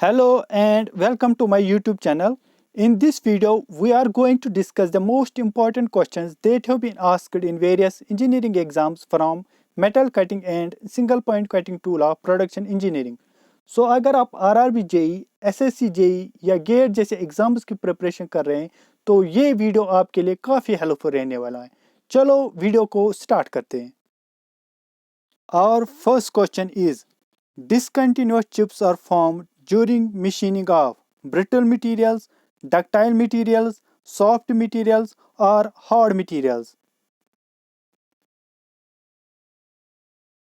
Hello and welcome to my YouTube channel. In this video, we are going to discuss the most important questions that have been asked in various engineering exams from metal cutting and single point cutting tool of production engineering. So अगर आप RRB JE, SSC JEE या gate जैसे exams की preparation कर रहे हैं तो ये वीडियो आपके लिए काफ़ी हेल्पफुल रहने वाला है। चलो वीडियो को स्टार्ट करते हैं। Our first question is, discontinuous chips are formed during machining of brittle materials, ductile materials, soft materials, or hard materials.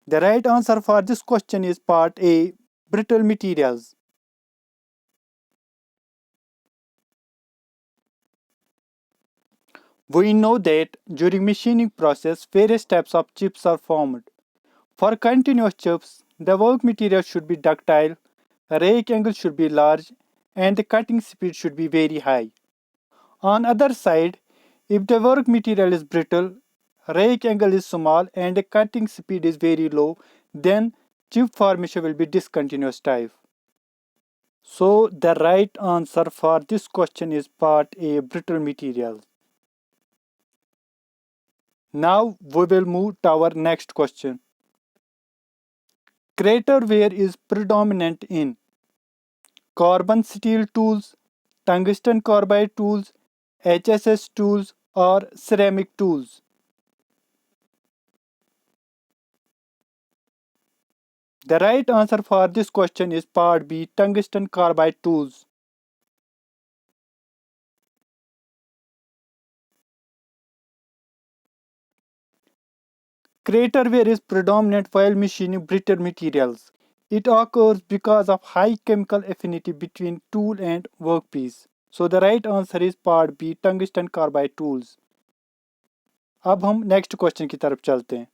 The right answer for this question is part A, brittle materials. We know that during machining process, various types of chips are formed. For continuous chips, the work material should be ductile, rake angle should be large, and the cutting speed should be very high. On other side, if the work material is brittle, rake angle is small and the cutting speed is very low, then chip formation will be discontinuous type. So the right answer for this question is part A, brittle material. Now we will move to our next question. Crater wear is predominant in carbon steel tools, tungsten carbide tools, HSS tools, or ceramic tools. The right answer for this question is part B, tungsten carbide tools. Crater wear is predominant while machining brittle materials. It occurs because of high chemical affinity between tool and workpiece. So the right answer is part B, tungsten carbide tools. अब हम next question की तरफ चलते हैं.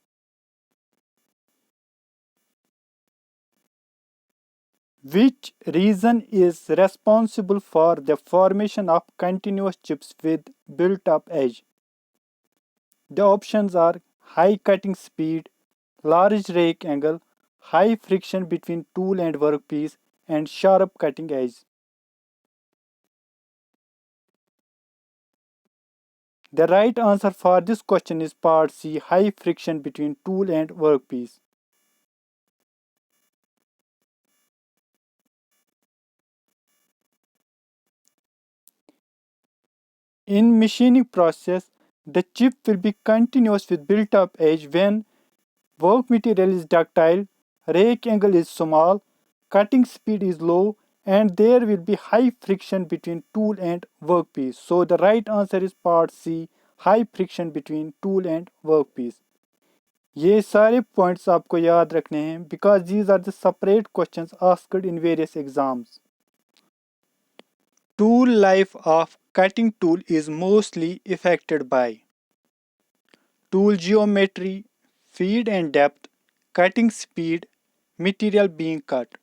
Which region is responsible for the formation of continuous chips with built-up edge? The options are high cutting speed, large rake angle, high friction between tool and workpiece, and sharp cutting edge. The right answer for this question is part C, high friction between tool and workpiece. In machining process, the chip will be continuous with built-up edge when work material is ductile, rake angle is small, cutting speed is low, and there will be high friction between tool and workpiece. So the right answer is part C, high friction between tool and workpiece. ये सारे points आपको याद रखने हैं because these are the separate questions asked in various exams. Tool life of cutting tool is mostly affected by tool geometry, feed and depth, cutting speed, material being cut.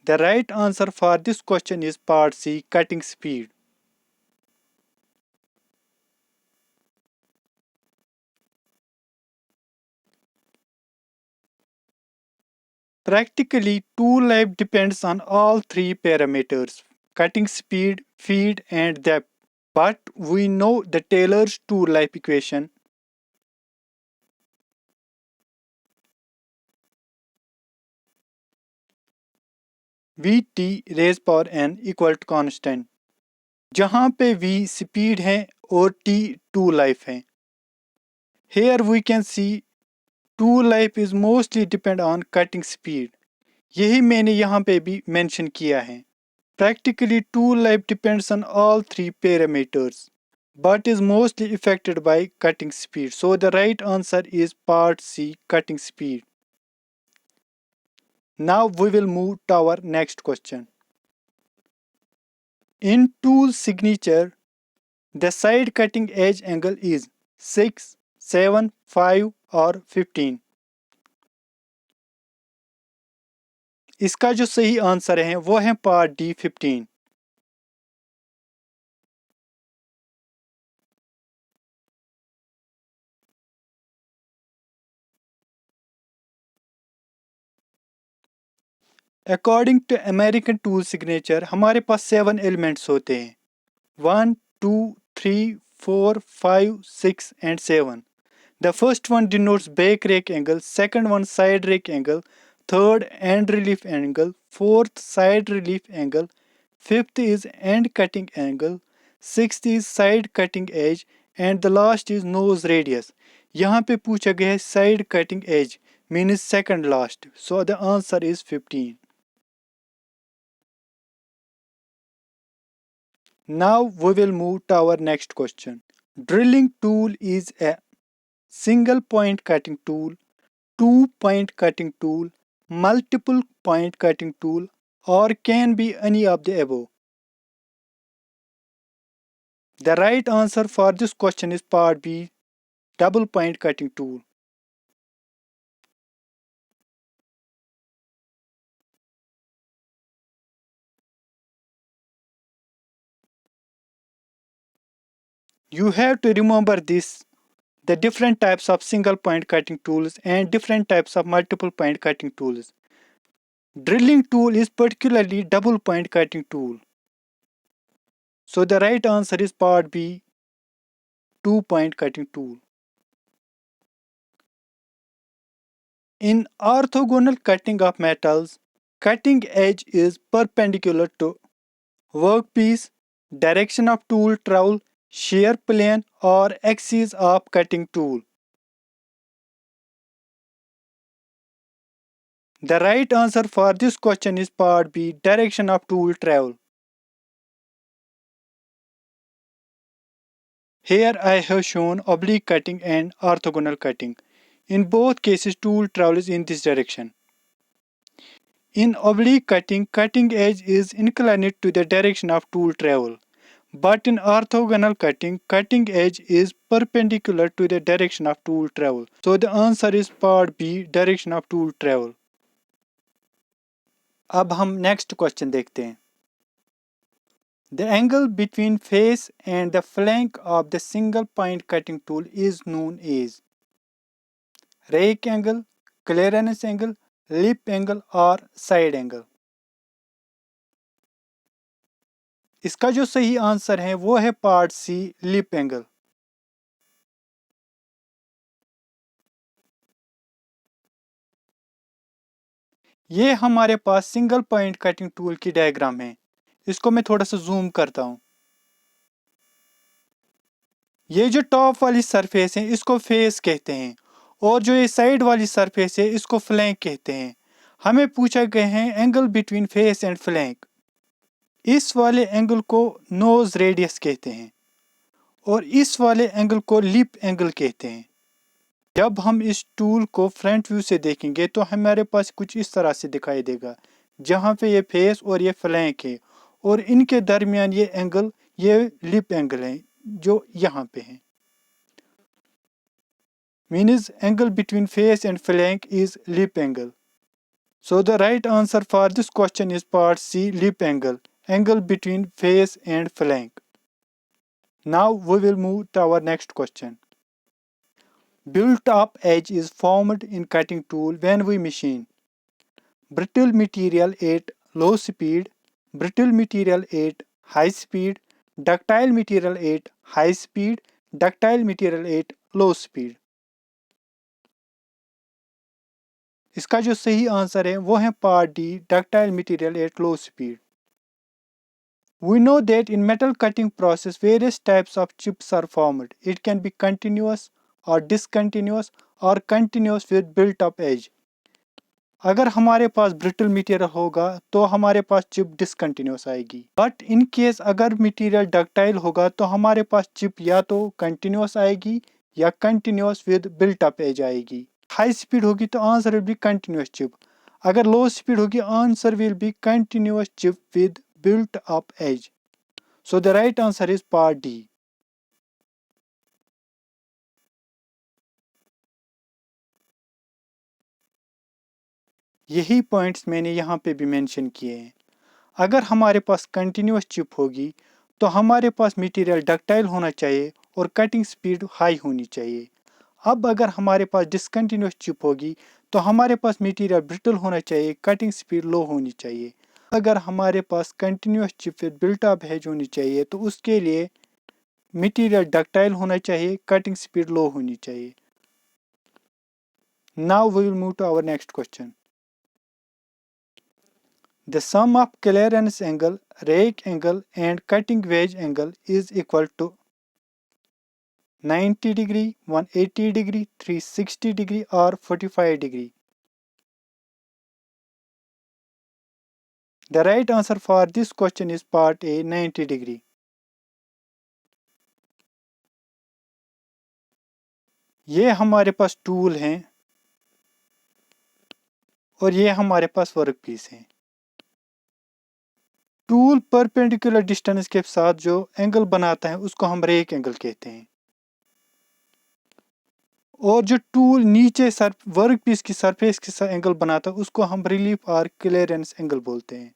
The right answer for this question is part C, cutting speed. Practically, tool life depends on all three parameters, cutting speed, feed, and depth. But we know the Taylor's tool life equation. Vt raised power n equal to constant, जहाँ पे v speed है और t tool life है. Here we can see tool life is mostly depend on cutting speed. यही मैंने यहाँ पे भी mention किया है. Practically, tool life depends on all three parameters, but is mostly affected by cutting speed. So the right answer is part C, cutting speed. Now we will move to our next question. In tool signature, the side cutting edge angle is 6, 7, 5 or 15. इसका जो सही answer है वो है part D 15. According to American tool signature हमारे पास 7 elements होते हैं, 1, 2, 3, 4, 5, 6 and 7. The first one denotes back rake angle, second one side rake angle, third end relief angle, fourth side relief angle, fifth is end cutting angle, sixth is side cutting edge and the last is nose radius. यहाँ पे पूछा गया है side cutting edge means second last. So the answer is 15. Now we will move to our next question. Drilling tool is a single point cutting tool, two point cutting tool, multiple point cutting tool, or can be any of the above. The right answer for this question is part B, double point cutting tool. You have to remember this, the different types of single point cutting tools and different types of multiple point cutting tools. Drilling tool is particularly double point cutting tool. So the right answer is part B, two point cutting tool. In orthogonal cutting of metals, cutting edge is perpendicular to workpiece, direction of tool trowel, shear plane or axis of cutting tool. The right answer for this question is part B, direction of tool trowel. Here I have shown oblique cutting and orthogonal cutting. In both cases, tool trowel is in this direction. In oblique cutting, cutting edge is inclined to the direction of tool trowel. But in orthogonal cutting, cutting edge is perpendicular to the direction of tool trowel. So the answer is part B, direction of tool trowel. अब हम next question देखते हैं. The angle between face and the flank of the single point cutting tool is known as rake angle, clearance angle, lip angle or side angle. इसका जो सही answer है वो है पार्ट सी, लिप एंगल. ये हमारे पास सिंगल पॉइंट कटिंग टूल की diagram है. इसको मैं थोड़ा सा जूम करता हूं. ये जो टॉप वाली सरफेस है इसको फेस कहते हैं और जो ये साइड वाली सरफेस है इसको फ्लैंक कहते हैं. हमें पूछा गया है angle between face and flank. इस वाले एंगल को नोज रेडियस कहते हैं और इस वाले एंगल को लिप एंगल कहते हैं. जब हम इस टूल को फ्रंट व्यू से देखेंगे तो हमारे पास कुछ इस तरह से दिखाई देगा, जहां पे ये फेस और ये फ्लैंक है और इनके दरमियान ये एंगल, ये लिप एंगल है जो यहाँ पे है. Means angle between face and flank is lip angle. So the right answer for this question is part C, lip angle, angle between face and flank. Now we will move to our next question. Built up edge is formed in cutting tool when we machine brittle material at low speed, brittle material at high speed, ductile material at high speed, ductile material at low speed. इसका जो सही answer है वो है part D, ductile material at low speed. We know that in metal cutting process various types of chips are formed. It can be continuous or discontinuous or continuous with built up edge. अगर हमारे पास brittle material होगा तो हमारे पास chip discontinuous आएगी. But in case अगर material ductile होगा तो हमारे पास चिप या तो कंटिन्यूस आएगी या continuous with built up edge आएगी. हाई स्पीड होगी तो answer will be continuous chip. अगर लो स्पीड होगी answer will be continuous chip with built up edge. So the right answer is part D. यही points मैंने यहाँ पे भी मेंशन किए हैं. अगर हमारे पास कंटिन्यूस चिप होगी तो हमारे पास मटेरियल डक्टाइल होना चाहिए और कटिंग स्पीड हाई होनी चाहिए. अब अगर हमारे पास डिसकंटिन्यूस चिप होगी तो हमारे पास मटेरियल ब्रिटल होना चाहिए, कटिंग स्पीड लो होनी चाहिए। अगर हमारे पास continuous chip with built up edge होनी चाहिए तो उसके लिए मटेरियल डक्टाइल होना चाहिए, कटिंग स्पीड लो होनी चाहिए। Now we will move to our next question. The sum of clearance angle, rake angle and cutting wedge angle is equal to 90 degree, 180 degree, 360 degree or 45 degree. The right answer for this question is part A, 90 degree. ये हमारे पास tool हैं और ये हमारे पास work piece है। Tool perpendicular distance के साथ जो एंगल बनाता है उसको हम रेक एंगल कहते हैं, और जो टूल नीचे वर्क पीस की सरफेस के साथ एंगल बनाता है उसको हम रिलीफ और क्लियरेंस एंगल बोलते हैं।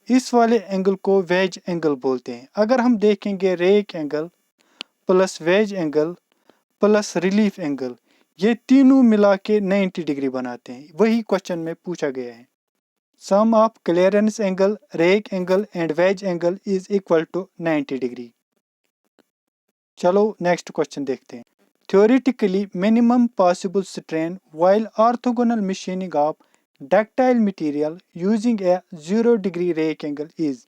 इस वाले एंगल को वेज एंगल बोलते हैं। अगर हम देखेंगे rake angle plus wedge angle plus relief angle, ये तीनों मिला के 90 डिग्री बनाते हैं। वही क्वेश्चन में पूछा गया है। Sum of clearance angle, rake angle and wedge angle is equal to 90 degree. चलो नेक्स्ट क्वेश्चन देखते हैं। Theoretically, minimum possible strain while orthogonal machining of ductile material using a 0 degree rake angle is.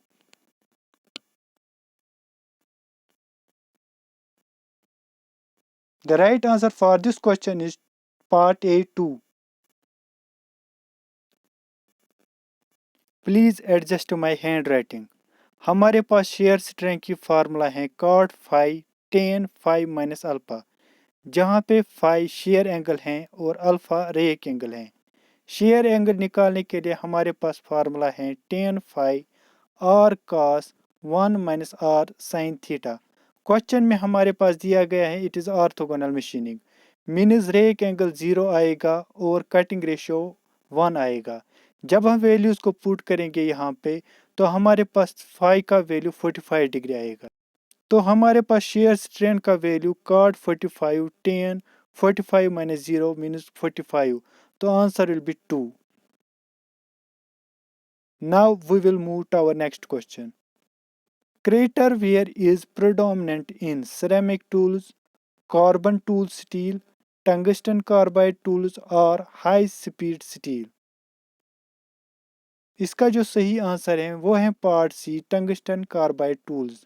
The right answer for this question is part A2. Please adjust to my handwriting. हमारे पास shear strain की formula है cot phi tan phi minus alpha, जहाँ पे phi shear angle है और alpha rake angle है। Shear angle निकालने के लिए हमारे पास फार्मूला है tan phi r cos 1 minus r sin थीटा। क्वेश्चन में हमारे पास दिया गया है it is orthogonal machining, means rake angle 0 आएगा और कटिंग रेशियो 1 आएगा। जब हम वैल्यूज को पुट करेंगे यहाँ पे तो हमारे पास फाई का वैल्यू 45 डिग्री आएगा। तो हमारे पास शेयर स्ट्रेन का value cot 45 tan 45 minus 0 means 45, तो answer will B 2। Now we will move to our next question. Crater wear is predominant in ceramic tools, carbon tool steel, tungsten carbide tools और high speed steel. इसका जो सही answer है वो है part C, tungsten carbide tools.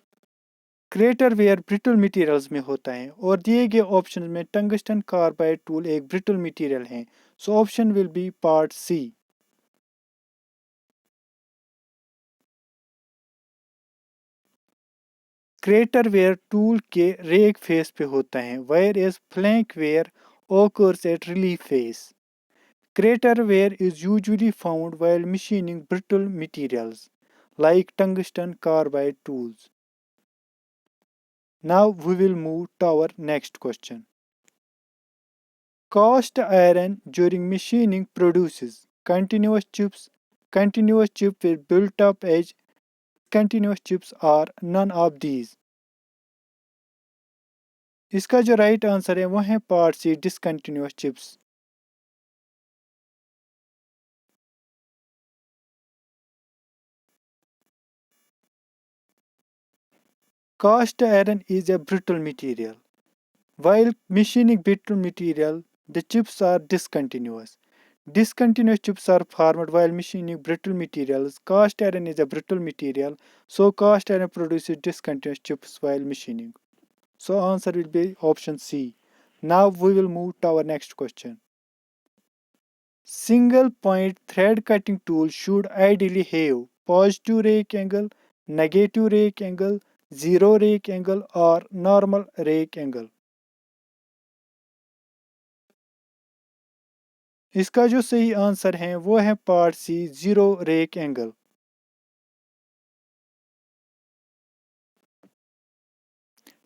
Crater wear brittle materials में होता है और दिए गए ऑप्शन में टंगस्टन कार्बाइड टूल एक ब्रिटल मटेरियल है, so option will be part C. Crater wear tool के रेक फेस पे होता है, wear is flank wear occurs at relief phase. Crater wear is usually found while machining brittle materials like tungsten carbide tools. Now we will move to our next question. Cast iron during machining produces continuous chip with built up edge, continuous chips are none of these. इसका जो right answer है वो है part C, discontinuous chips. Cast iron is a brittle material. While machining brittle material, the chips are discontinuous. Discontinuous chips are formed while machining brittle materials. Cast iron is a brittle material, so cast iron produces discontinuous chips while machining. So answer will be option C. Now we will move to our next question. Single point thread cutting tool should ideally have positive rake angle, negative rake angle, zero rake angle or normal rake angle. इसका जो सही answer है वो है part C, zero rake angle.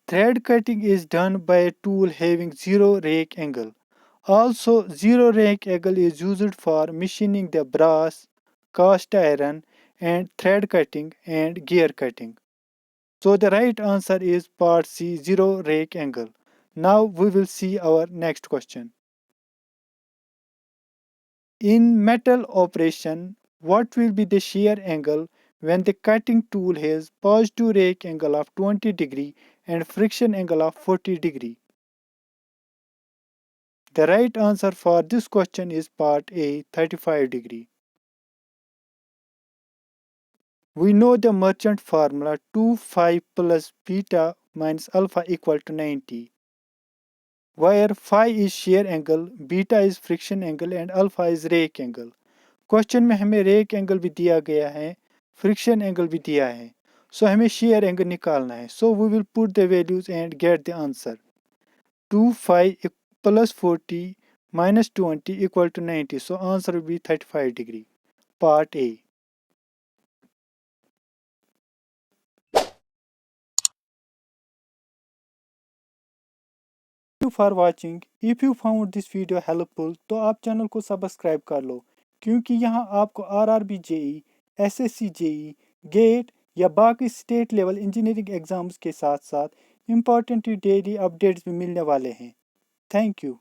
Thread cutting is done by a tool having zero rake angle. Also, zero rake angle is used for machining the brass, cast iron, and thread cutting and gear cutting. So the right answer is part C, zero rake angle. Now we will see our next question. In metal operation, what will be the shear angle when the cutting tool has positive rake angle of 20 degree and friction angle of 40 degree? The right answer for this question is part A, 35 degree. We know the merchant formula 2 phi plus beta minus alpha equal to 90, where phi is shear angle, beta is friction angle and alpha is rake angle. Question में हमें rake angle भी दिया गया है, friction angle भी दिया है, सो हमें शेयर एंगल निकालना है. So we will put the values and get the answer. 2 phi plus 40 minus 20 equal to 90, so answer will be 35 degree. Part A. Thank you for watching. If you found this video helpful तो आप channel को subscribe कर लो, क्योंकि यहाँ आपको RRB JE, SSC JE, GATE या बाकी state level engineering exams के साथ साथ इम्पॉर्टेंट डेली अपडेट्स भी मिलने वाले हैं. Thank you.